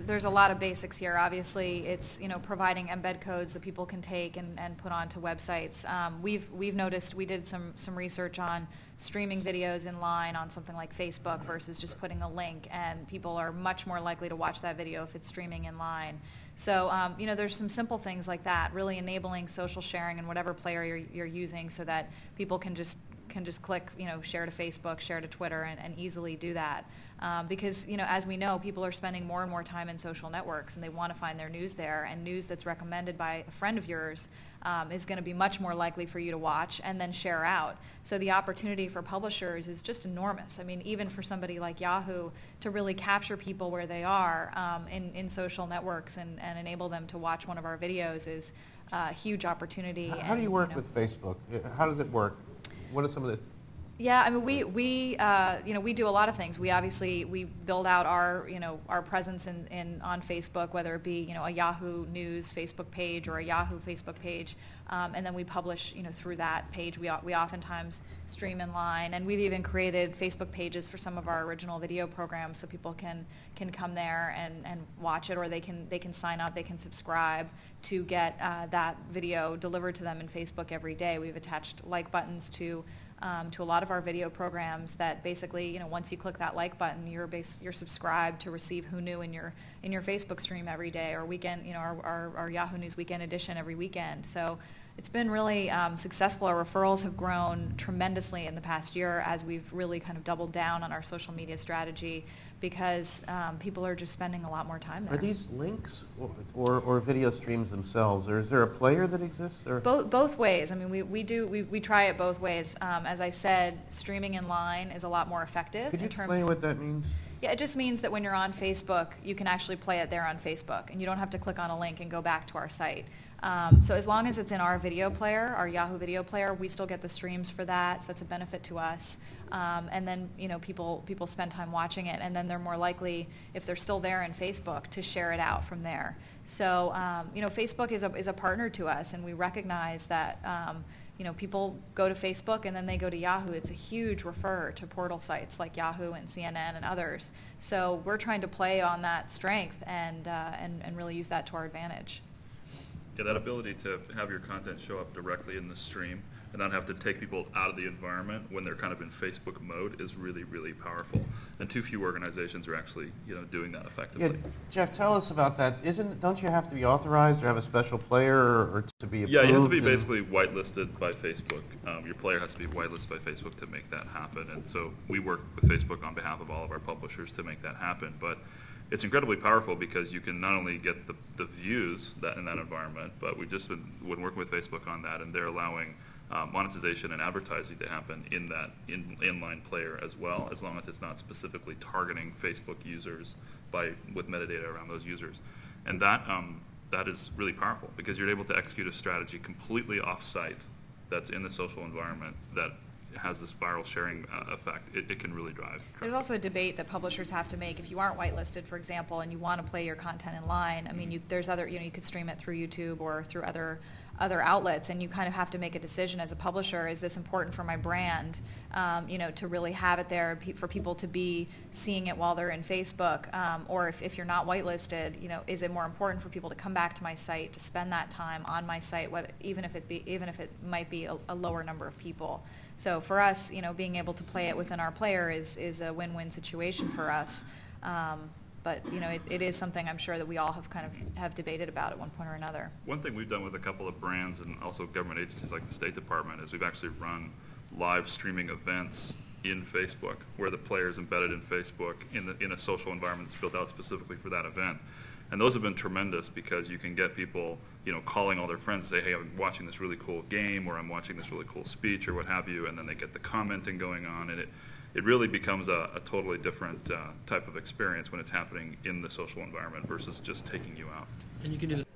there's a lot of basics here. Obviously, it's providing embed codes that people can take and put onto websites. We've noticed, we did some research on streaming videos in line on something like Facebook versus just putting a link, and people are much more likely to watch that video if it's streaming in line. So there's some simple things like that, really enabling social sharing in whatever player you're using, so that people can just click, share to Facebook, share to Twitter, and easily do that. Because, as we know, people are spending more and more time in social networks, and they want to find their news there, and news that's recommended by a friend of yours is going to be much more likely for you to watch and then share out. So the opportunity for publishers is just enormous. I mean, even for somebody like Yahoo to really capture people where they are in social networks and enable them to watch one of our videos is a huge opportunity. How do you work with Facebook? How does it work? What are some of the... Yeah, I mean, we do a lot of things. We build out our presence on Facebook, whether it be a Yahoo News Facebook page or a Yahoo Facebook page, and then we publish through that page. We oftentimes stream in line, and we've even created Facebook pages for some of our original video programs, so people can come there and watch it, or they can sign up, they can subscribe to get that video delivered to them in Facebook every day. We've attached like buttons to a lot of our video programs that basically, once you click that like button, you're subscribed to receive Who Knew in your Facebook stream every day, or weekend, our Yahoo News Weekend Edition every weekend. So it's been really successful. Our referrals have grown tremendously in the past year as we've really kind of doubled down on our social media strategy, because people are just spending a lot more time there. Are these links or video streams themselves, or is there a player that exists? Or? Both ways. I mean, we try it both ways. As I said, streaming in line is a lot more effective. Could you explain what that means? Yeah, it just means that when you're on Facebook, you can actually play it there on Facebook, and you don't have to click on a link and go back to our site. So as long as it's in our video player, our Yahoo video player, we still get the streams for that, so that's a benefit to us. And then people spend time watching it, and then they're more likely, if they're still there in Facebook, to share it out from there. So Facebook is a partner to us, and we recognize that people go to Facebook and then they go to Yahoo. It's a huge refer to portal sites like Yahoo and CNN and others. So we're trying to play on that strength and really use that to our advantage. Yeah, that ability to have your content show up directly in the stream and not have to take people out of the environment when they're kind of in Facebook mode is really, really powerful. And too few organizations are actually, doing that effectively. Yeah, Jeff, tell us about that. Don't you have to be authorized or have a special player or to be approved? Yeah, you have to be basically whitelisted by Facebook. Your player has to be whitelisted by Facebook to make that happen. And so we work with Facebook on behalf of all of our publishers to make that happen. But it's incredibly powerful because you can not only get the views in that environment, but we've just been working with Facebook on that, and they're allowing monetization and advertising to happen in that inline player as well, as long as it's not specifically targeting Facebook users with metadata around those users. And that is really powerful because you're able to execute a strategy completely off-site that's in the social environment that has this viral sharing effect. It can really drive. There's also a debate that publishers have to make if you aren't whitelisted, for example, and you want to play your content in line. I mean, there's other, you could stream it through YouTube or through other outlets, and you kind of have to make a decision as a publisher. Is this important for my brand, to really have it there for people to be seeing it while they're in Facebook, or if you're not whitelisted, is it more important for people to come back to my site, to spend that time on my site, even if it might be a lower number of people. So for us, being able to play it within our player is a win-win situation for us. But it is something I'm sure that we all have debated about at one point or another. One thing we've done with a couple of brands and also government agencies like the State Department is we've actually run live streaming events in Facebook where the player is embedded in Facebook in a social environment that's built out specifically for that event. And those have been tremendous because you can get people, calling all their friends and say, hey, I'm watching this really cool game, or I'm watching this really cool speech, or what have you, and then they get the commenting going on, and it really becomes a totally different type of experience when it's happening in the social environment versus just taking you out. And you can do this